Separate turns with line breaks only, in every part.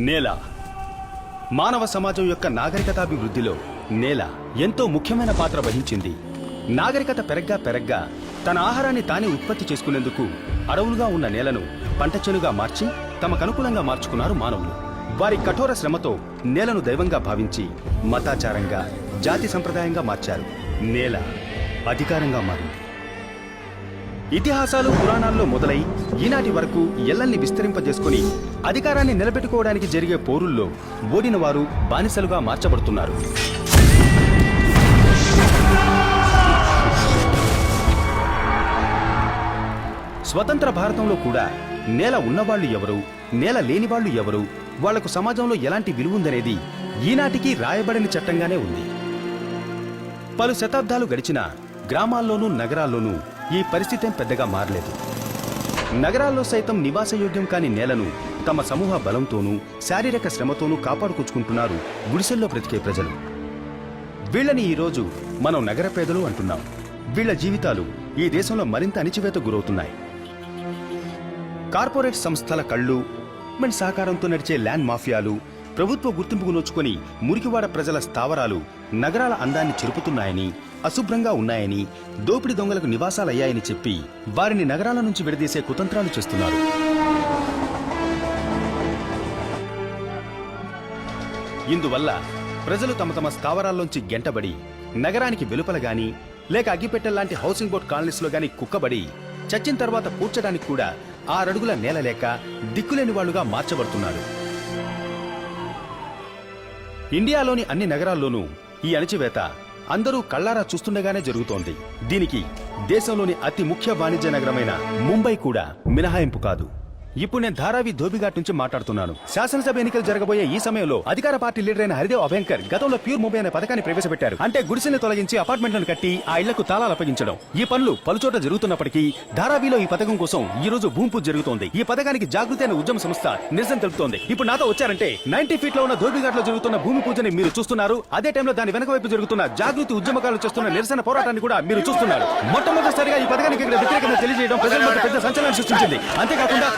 నేల మానవ సమాజం యొక్క నాగరికతాభివృద్ధిలో నేల ఎంతో ముఖ్యమైన పాత్ర వహించింది. నాగరికత పెరగ్గా తన ఆహారాన్ని తానే ఉత్పత్తి చేసుకునేందుకు అడవులుగా ఉన్న నేలను పంట చేనుగా మార్చి తమకనుకూలంగా మార్చుకున్నారు మానవులు. వారి కఠోర శ్రమతో నేలను దైవంగా భావించి మతాచారంగా, జాతి సంప్రదాయంగా మార్చారు. నేల అధికారంగా మారింది. ఇతిహాసాలు, పురాణాల్లో మొదలై ఈనాటి వరకు ఎల్లల్ని విస్తరింపజేసుకుని అధికారాన్ని నిలబెట్టుకోవడానికి జరిగే పోరుల్లో ఓడిన వారు బానిసలుగా మార్చబడుతున్నారు. స్వతంత్ర భారతంలో కూడా నేల ఉన్నవాళ్లు ఎవరు, నేల లేనివాళ్లు ఎవరు, వాళ్లకు సమాజంలో ఎలాంటి విలువుందనేది ఈనాటికి రాయబడని చట్టంగానే ఉంది. పలు శతాబ్దాలు గడిచినా గ్రామాల్లోనూ నగరాల్లోనూ ఈ పరిస్థితేం పెద్దగా మారలేదు. నగరాల్లో సైతం నివాసయోగ్యం కాని నేలను తమ సమూహ బలంతోనూ శారీరక శ్రమతోనూ కాపాడుకొచ్చుకుంటున్నారు గుడిసెల్లో బ్రతికే ప్రజలు. వీళ్లని ఈరోజు మనం నగర పేదలు అంటున్నాం. వీళ్ల జీవితాలు ఈ దేశంలో మరింత అణిచివేతకు గురవుతున్నాయి. కార్పొరేట్ సంస్థల కళ్ళు సహకారంతో నడిచే ల్యాండ్ మాఫియాలు ప్రభుత్వ గుర్తింపుకు నోచుకొని మురికివాడ ప్రజల స్థావరాలు నగరాల అందాన్ని చెరుపుతున్నాయని, అశుభ్రంగా ఉన్నాయని, దోపిడి దొంగలకు నివాసాలయ్యాయని చెప్పి వారిని నగరాల నుంచి విడదీసే కుతంత్రాలు చేస్తున్నారు. ఇందువల్ల ప్రజలు తమ తమ స్థావరాల్లోంచి గెంటబడి నగరానికి వెలుపల గాని లేక అగ్గిపెట్టెల్లాంటి హౌసింగ్ బోర్డ్ కాలనీస్లో గాని కుక్కబడి చచ్చిన తర్వాత కూర్చడానికి కూడా 6 అడుగుల నేల లేక దిక్కులేని వాళ్లుగా మార్చబడుతున్నారు. ఇండియాలోని అన్ని నగరాల్లోనూ ఈ అణచివేత అందరూ కళ్లారా చూస్తుండగానే జరుగుతోంది. దీనికి దేశంలోని అతి ముఖ్య వాణిజ్య నగరమైన ముంబై కూడా మినహాయింపు కాదు. ఇప్పుడు నేను ధారావి ధోబిఘాట్ నుంచి మాట్లాడుతున్నాను. శాసనసభ ఎన్నికలు జరగబోయే ఈ సమయంలో అధికార పార్టీ లీడర్ అయిన హరిదేవ్ అభయంకర్ గతంలో ప్యూర్ ముంబై అనే పథకాన్ని ప్రవేశపెట్టారు. అంటే గుడిసెల్ని తొలగించి అపార్ట్మెంట్లను కట్టి ఆ ఇళ్లకు తాళాలు అప్పగించడం. ఈ పనులు పలుచోట జరుగుతున్నప్పటికీ ధారావిలో ఈ పథకం కోసం ఈ రోజు భూమి పూజ జరుగుతోంది. ఈ పథకానికి జాగృతి అనే ఉద్యమ సంస్థ నిరసన తెలుపుతోంది. ఇప్పుడు నాతో వచ్చారంటే 90 ఫీట్ లో ఉన్న ధోబిఘాట్ లో జరుగుతున్న భూమి పూజని మీరు చూస్తున్నారు. అదే టైంలో దాని వెనక వైపు జరుగుతున్న జాగృతి ఉద్యమకాలు చేస్తున్న నిరసన పోరాటాన్ని కూడా మీరు చూస్తున్నారు. మొట్టమొదటిసారిగా ఈ పథకానికి ఇక్కడ వ్యతిరేకంగా తెలియజేయడం ప్రజల మధ్య పెద్ద సంచలనం సృష్టించింది. అంతేకాకుండా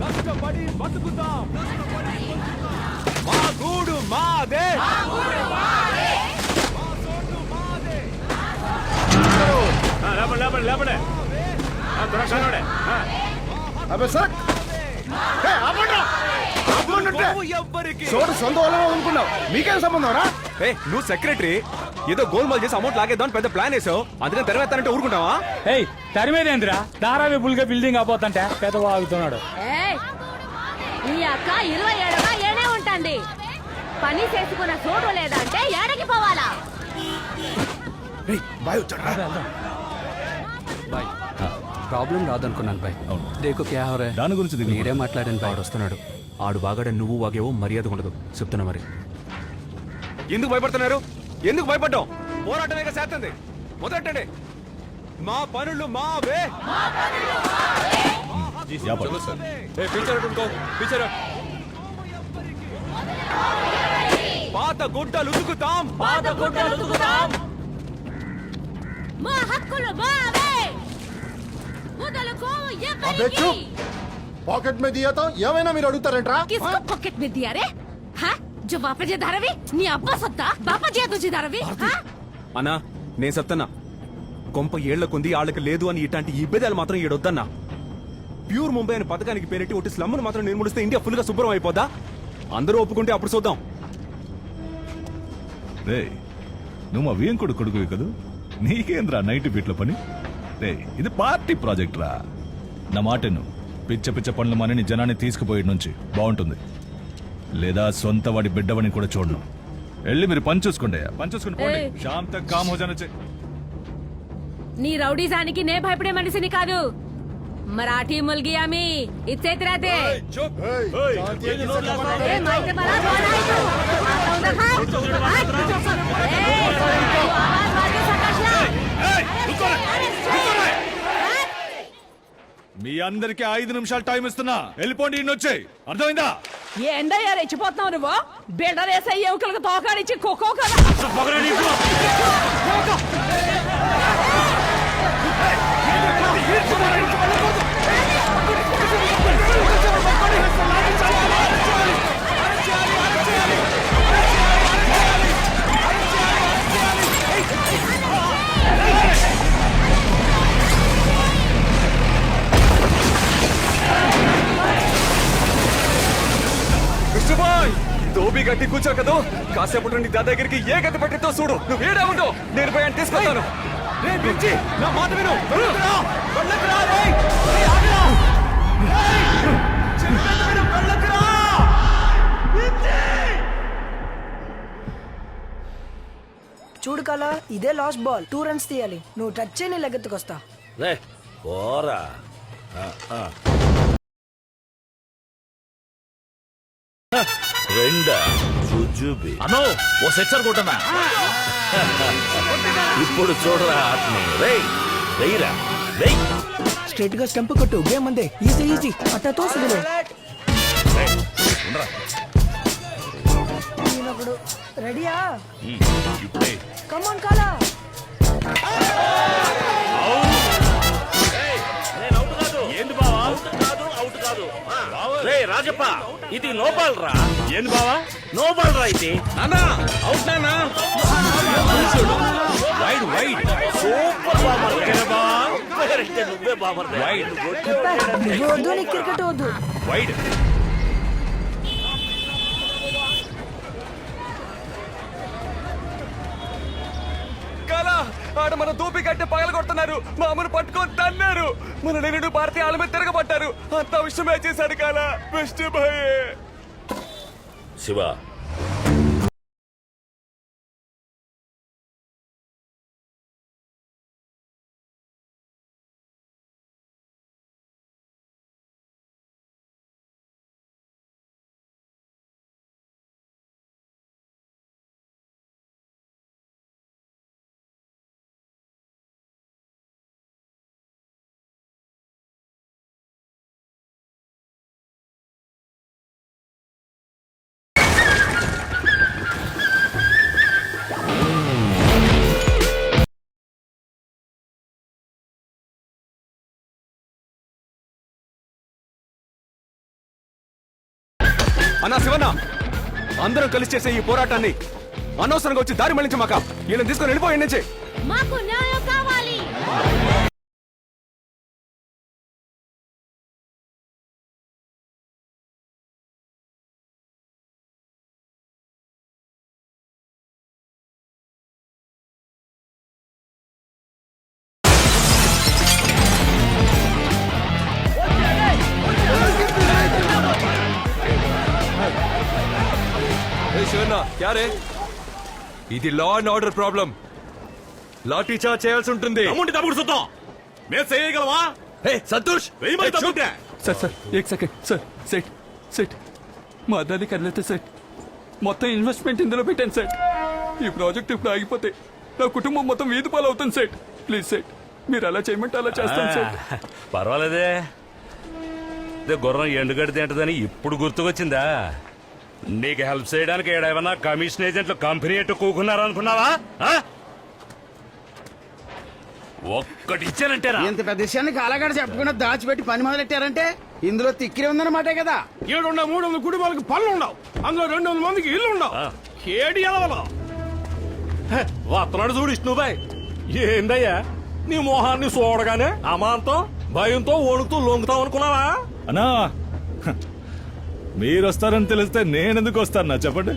కష్టపడి బతుకుతాం, మా గూడు మాదే, లేపడే
మీకేం సంబంధం రా?
నువ్వు సెక్రటరీ ఏదో గోల్మాల్ చేసి అమౌంట్ లాగేద్దాం పెద్ద ప్లాన్ వేసావు. అందుకని తెరవేస్తానంటే ఊరుకుంటావా?
తరిమేదేంద్రా ధారావి బుల్గా బిల్డింగ్ అయిపోతుంటే పెద్ద వాగుతున్నాడు.
ఈ అక్క 27గా ఏడే ఉంటుంది. పని చేసుకున్న చోటు లేదంటే ఏడకి పోవాలా?
Problem రాదనుకున్నాను bye. దేకు క్యా హో రే?
దాని గురించి
మీరే మాట్లాడండి బాయ్.
వస్తున్నాడు. ఆడు బాగాడే నువ్వు వాగేవో మర్యాద ఉండదు చెప్తున్నా. మరి ఎందుకు భయపడుతున్నారు? ఎందుకు భయపడ్డాం? పోరాటమే చేస్తుంది. మొదలెట్టండి. మా పనులు మావే. పాత గుడ్డలు ఉతుకుతాం, పాత గుడ్డలు ఉతుకుతాం.
మా హక్కులు మావే.
पॉकेट में दिया तो ఏమైనా మీరు అడుగుతారంట్రా?
किसको पॉकेट में दिया रे? हाँ जो बापा जी धारावी नी अब्बा सत्ता बापा जी तुझी धारावी.
అన్నా నేను చెప్తున్నా, కొంప ఏళ్లకుంది ఆళ్ళకి లేదు అని ఇట్లాంటి ఇబ్బేదాలు మాత్రం ఈడొద్దన్నా. ప్యూర్ ముంబై అని పథకానికి పేరెట్టి ఒకటి స్లమ్ను మాత్రం నిర్మూలిస్తే ఇండియా ఫుల్ గా శుభ్రం అయిపోదా? అందరూ ఒప్పుకుంటే అప్పుడు చూద్దాం.
నువ్వు మా వేంకుడు కొడుకువి కదూ, నీకేంద్రా నైట్ బీట్ల పని? ఇది పార్టీ ప్రాజెక్ట్ రా. నా మాటను పిచ్చ పిచ్చ పనుల మనని జనాన్ని తీసుకుపోయే నుంచి బాగుంటుంది. లేదా సొంత వాడి బిడ్డవని కూడా చూడను. వెళ్ళి మీరు పని చూసుకోండి. పని చూసుకుని పోండి. శామ్ తక్ కామ్ హో జానా चाहिए.
నీ రౌడీజానికి నే భయపడే మనిషిని కాదు. మరాఠీ ముల్గి ఆమె ఇచ్చేతి రాతే.
మీ అందరికి 5 నిమిషాలు టైం ఇస్తున్నా. వెళ్ళిపోండి, వచ్చాయి. అర్థమైందా?
ఏందయ్యా రెచ్చిపోతున్నావు నువ్వు? బిడ్డలేసే ఎముకలకు తోకాడిచ్చి కుక్కో కదా.
విష్ణుబాయ్, దోబి గట్టి కూర్చో కదా. కాసేపటి నీ దాదా దగ్గరికి ఏ గతి పట్టితో చూడు. నువ్వు ఏడా ఉండు, నేను పోయి ఆయన తీసుకొస్తాను. నా మాట విను.
చూడు కలా, ఇదే లాస్ట్ బాల్. 2 రన్స్ తీయాలి. నువ్వు టచ్ చేయని లెగ్గెత్తుకొస్తా.
రే పోరా. రెండా జుజుబి అన్నో ఓ సెక్సర్ కొట్టనా. ఇప్పుడు చూడరా ఆత్మీ. రేయ్ వెయ్యిరా, వెయ్.
స్ట్రైట్ గా స్టంప్ కొట్టు. గేమ్ అందే. Easy easy. అట్టా తోసుదులే. నేనొకడు. రెడీయా?
ఇప్పుడే
కమాన్ కాలా.
ఏంది బావా? అవుట్ కాదు. రే రాజప్ప, ఇది నో బాల్ రా. ఏంది బావా? నో బాల్ రా ఇది.
నానా అవుట్ నానా. Wide wide.
సూపర్ బామర్ నువ్వే బామర్.
వైడ్
నువ్వు వద్దు, నీకు క్రికెట్ వద్దు.
వైడ్. కాలా, ఆడ మన దూపి గట్టి పగల కొడుతున్నారు. మామూలు పట్టుకొని తన్నారు. మన నేను భారతీయ ఆళ్ళ మీద తిరగబట్టారు. అంత విషయమే చేశాడు కాలా. విష్ణుబాయ్.
శివ,
అన్నా శివన్న, అందరం కలిసి చేసే ఈ పోరాటాన్ని అనవసరంగా వచ్చి దారి మళ్లించమాక. వీళ్ళని తీసుకొని వెళ్ళిపోయి నుంచి.
మాకు న్యాయం కావాలి.
శివన్న క్యారే, ఇది law and order problem. Lathi charge చేయాల్సి ఉంటుంది.
తమ్ముడు చూద్దాం. మేము చేయగలవా?
సంతోష్,
సార్ సార్ ఏక్ సెకండ్ సార్. సెట్ సెట్ మా అన్నది కదిలితే సెట్. మొత్తం ఇన్వెస్ట్మెంట్ ఇందులో పెట్టాను సెట్. ఈ ప్రాజెక్ట్ ఇప్పుడు ఆగిపోతే నా కుటుంబం మొత్తం వీధి పాలు అవుతుంది సెట్. ప్లీజ్ సెట్, మీరు అలా చేయమంటే అలా చేస్తాను సెట్.
పర్వాలేదే. గుర్రం ఎండుగడ్డి తింటదని ఇప్పుడు గుర్తుకొచ్చిందా? నీకు హెల్ప్ చేయడానికి ఏడేమన్నా కమిషన్ ఏజెంట్లు కంపెనీ ఎట్టు కూకున్నారనుకున్నావా? ఒక్కటి ఇచ్చానంటేరా.
ఇంత పెద్ద విషయాన్ని కాలగాడ చెప్పకుండా దాచిపెట్టి పని మొదలెట్టారంటే ఇందులో తిక్కిరి ఉందన్నమాటే కదా.
300 కుటుంబాలకు పనులు ఉండవు. అందులో 200 మందికి ఇల్లు ఉండవు. ఏడి ఎదవలో
వస్తున్నాడు చూడు విష్ణుబాయ్. ఏందయ్యా నీ మొహాన్ని చూడగానే అమాంతం భయంతో ఓడుకుతూ లొంగుతావు అనుకున్నావా?
అన్నా, మీరు వస్తారని తెలిస్తే నేనెందుకు వస్తానా చెప్పండి.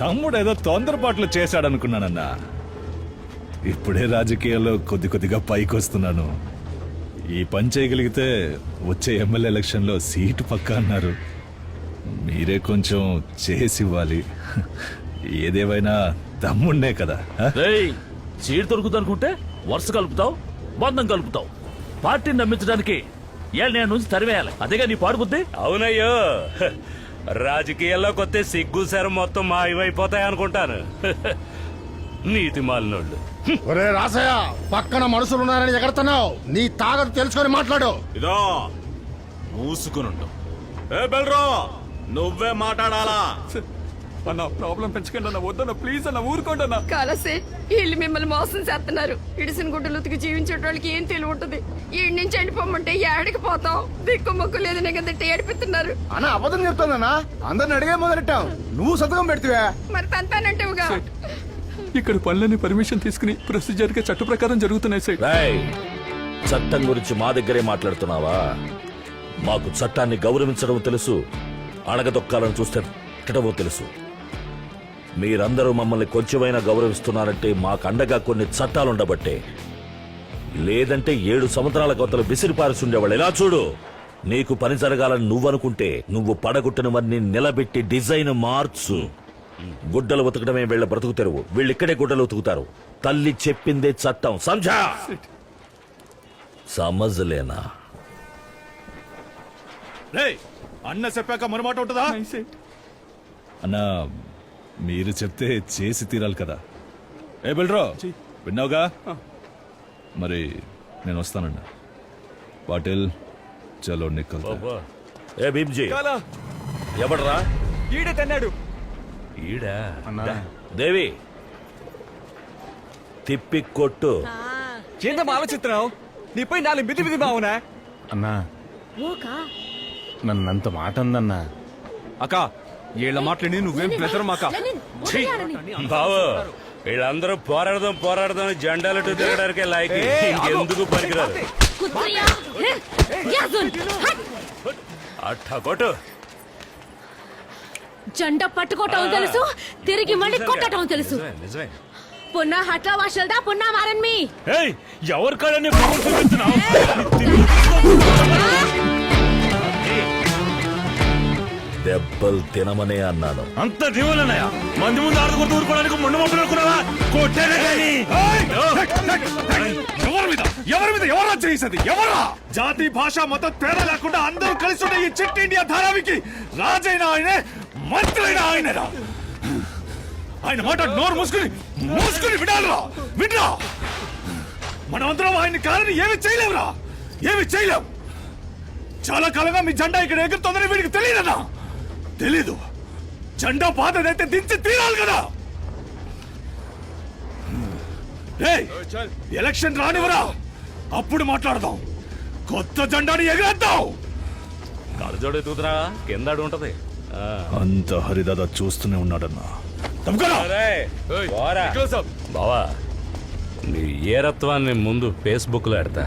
తమ్ముడు ఏదో తొందరపాట్లు చేశాడనుకున్నానన్నా. ఇప్పుడే రాజకీయాల్లో కొద్ది కొద్దిగా పైకి వస్తున్నాను. ఈ పని చేయగలిగితే వచ్చే ఎమ్మెల్యే ఎలక్షన్లో సీటు పక్కా అన్నారు. మీరే కొంచెం చేసి ఇవ్వాలి. ఏదేమైనా తమ్ముండే కదా.
సీటు దొరుకుతుందనుకుంటే వరుస కలుపుతావు, బంధం కలుపుతావు. పార్టీని నమ్మించడానికి నేను నుంచి తరివేయాలి. అదేగా నీ పాడు బుద్ధి. అవునయ్యో, రాజకీయాల్లో కొత్త సిగ్గు శరం మొత్తం మాయమైపోతాయి అనుకుంటాను. నీతి మాలినోళ్ళు.
ఒరే రాసయ్య, పక్కన మనుషులున్నారని ఎగరుతున్నావు. నీ తాగదు తెలుసుకొని మాట్లాడు.
ఇదో మూసుకునుండు. ఏ బెల్రో, నువ్వే మాట్లాడాలా?
సార్, అన్న ప్రాబ్లం పెంచకండి అన్న, వద్దన్న ప్లీజ్ అన్న, ఊరుకోండి అన్న.
కాలా సేట్ వీళ్ళు మిమ్మల్ని మోసం చేస్తున్నారు. ఇడిసిన గుడ్డలు ఉతికి జీవించే వాళ్ళకి ఏం తెలివి ఉంటుంది. ఈ నుంచి వెళ్ళిపోమంటే ఏడికి పోతాం, దిక్కు మొక్కు లేదని కదంటే ఏడిపిస్తున్నారు.
అన్న అబద్ధం చెప్తానన్నా, అందరిని అడిగే మొదలెట్టాం. నువ్వు సంతకం పెడితే
మరి తంతానంటేవుగా.
ఇక్కడ పనులని పర్మిషన్ తీసుకుని ప్రొసీజర్ గా చట్ట ప్రకారం జరుగుతున్నాయి సార్.
చట్టం గురించి మా దగ్గరే మాట్లాడుతున్నావా? మాకు చట్టాన్ని గౌరవించడం తెలుసు, అణగదొక్కాలని చూస్తే తిట్టడమో తెలుసు. మీరందరూ మమ్మల్ని కొంచెమైనా గౌరవిస్తున్నారంటే మాకు అండగా కొన్ని చట్టాలుండబట్టే. లేదంటే 7 సముద్రాల కొత్తలు విసిరిపారిసి ఉండేవాళ్ళు. ఎలా చూడు, నీకు పని జరగాలని నువ్వనుకుంటే నువ్వు పడగొట్టినవన్నీ నిలబెట్టి డిజైన్ మార్చు. గుడ్డలు ఉతకడమే వీళ్ళ బ్రతుకు తెరువు. వీళ్ళిక్కడే గుడ్డలు ఉతుకుతారు. తల్లి చెప్పిందే చట్టం. సంజా సమజలేనా?
అన్న చెప్పాక మరమాట ఉంటుందా? అన్నా, మీరు చెప్తే చేసి తీరాలి కదా. ఏ బెల్రో, విన్నావుగా? మరి నేను వస్తానన్నా. పాటిల్ చలో నిక్కల్.
ఏ భీమ్జీ, ఎవడరా?
ఈడే తన్నాడు.
ఈడా
దేవి, తిప్పి కొట్టు.
ఏందమ్మా ఆలోచిస్తున్నావు? నీపై 4 మిది బావునా?
అన్నా
ఊకా
నన్నంత మాట అందన్నా.
అక్క, ఏళ్ల మాట్లాడి నువ్వేం ప్రెజర్ మాక.
బావు, వీళ్ళందరూ పోరాడదాం జెండాలటు తిరగడానికే లాయకి. ఇంకెందుకు పనికిరారు. అట్టా కొట్టు.
జెండా పట్టుకోవటం తెలుసు, తిరిగి మళ్ళీ కొట్టడం తెలుసు.
నిజమే.
పున్నా హట్ల వాషల్దా, పున్నా మారన్ మీ.
ఎవరి కాడని చూపిస్తున్నావు?
దెబ్బలు తినమనే అన్నాను.
అంత దీవులనయా? మంది ముందు ఆడుకుంటూ ఊరుకోవడానికి మొండు మొట్టుకున్నావా? కొట్టేనే కానీ.
ఎవరి మీద ఎవరా చేసేది? ఎవరా? జాతి భాష మతం తేడా లేకుండా అందరూ కలిసి ఉన్న ఈ చిట్ ఇండియా ధారావికి రాజైన ఆయనే, మంత్రి అయిన ఆయనరా. ఆయన మాట నోరు మూసుకుని వినాలరా. వినరా, మనమందరం ఆయన కాలని ఏమి చేయలేవురా. ఏమి చేయలేవు. చాలా కాలంగా మీ జెండా ఇక్కడ ఎగురుతోందని వీడికి తెలియదన్నా. తెలీదు. జెండా పాతదైతే దించి తీరాలి కదా. ఎలక్షన్ రానివరా, అప్పుడు మాట్లాడదాం. కొత్త జెండాని ఎగరేద్దాం.
కళ్ళజోడు ఎత్తుకుతురా, కింద అడుగు ఉంటది.
అంత హరిదాదా చూస్తూనే ఉన్నాడన్నా.
బావా, నీ ఏరత్వాన్ని ముందు ఫేస్బుక్ లో ఎడతా.